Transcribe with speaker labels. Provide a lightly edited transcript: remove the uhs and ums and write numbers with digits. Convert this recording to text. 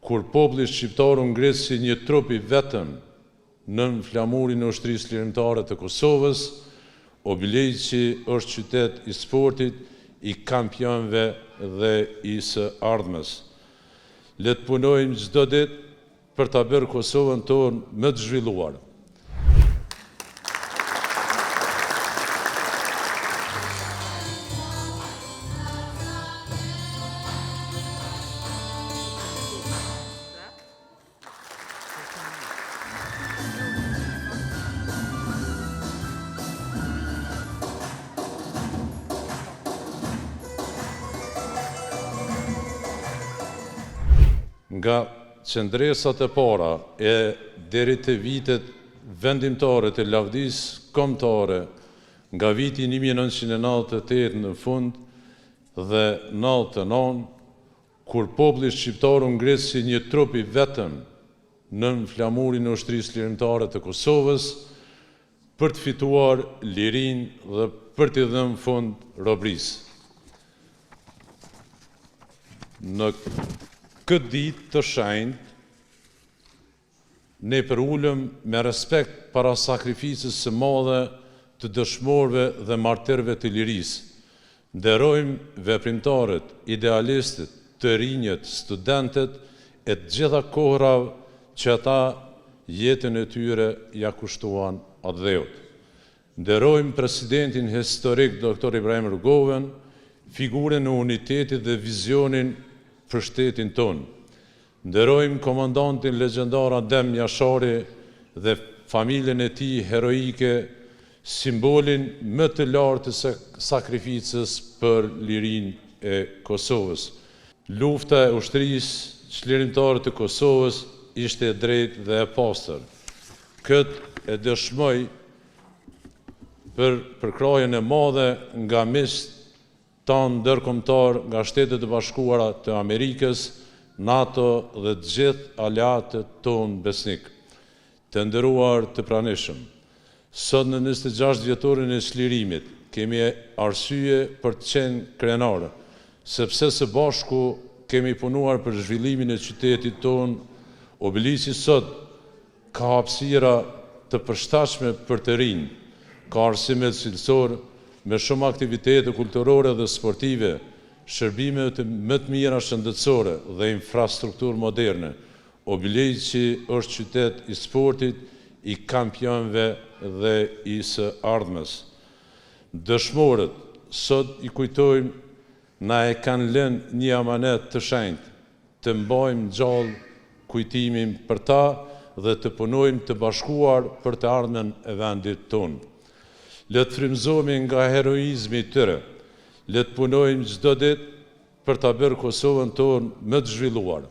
Speaker 1: kur populli shqiptar u ngrit si një trup i vetëm nën flamurin e ushtrisë lirimtare të Kosovës, Obiliqi është qytet i sportit, i kampionëve dhe i së ardhmes. Le të punojmë çdo ditë për ta bërë Kosovën tonë më të zhvilluar. Nga qendresat e para e deri te vitet vendimtare të lavdisë kombëtare, nga viti 1998 në fund dhe 99, kur populli shqiptar u ngrit si një trup i vetëm nën flamurin e ushtrisë lirimtare të Kosovës, për të fituar lirinë dhe për t'i dhënë fund robërisë. Në këtë ditë të shenjtë, ne përulëm me respekt para sakrificës së madhe të dëshmorëve dhe martirëve të lirisë. Nderojmë veprimtarët, idealistët, të rinjët, studentët e të gjitha kohërav që ata jetën e tyre ja kushtuan atë dheut. Nderojmë presidentin historik Dr. Ibrahim Rugovën, figurën e unitetit dhe vizionin për shtetin tonë. Nderojmë komandantin legjendar Adem Jashari dhe familjen e tij heroike, simbolin më të lartë të sakrificës për lirinë e Kosovës. Lufta e ushtrisë lirimtare të Kosovës ishte e drejtë dhe e pastër. Këtë e dëshmoj për përkrahjen e madhe nga miqtë tanë ndërkombëtar nga Shtetet e Bashkuara të Amerikës, NATO dhe të gjithë aleatët tonë besnik. Të nderuar të pranishëm, sot në 26 vjetorin e çlirimit kemi arsye për të qenë krenarë, sepse së bashku kemi punuar për zhvillimin e qytetit tonë. Obiliqi sot ka hapësira të përshtatshme për të rinj, ka arsime cilësor me shumë aktivitete kulturore dhe sportive, shërbime më të mira shëndetësore dhe infrastrukturë moderne. Obiliqi është qytet i sportit, i kampionëve dhe i së ardhmes. Dëshmorët sot i kujtojmë, na e kanë lënë një amanet të shenjtë, të mbajmë gjallë kujtimin për ta dhe të punojmë të bashkuar për të ardhmen e vendit tonë. Le të frymëzohemi nga heroizmi i tyre, le të punojmë çdo ditë për ta bërë Kosovën tonë më të zhvilluar.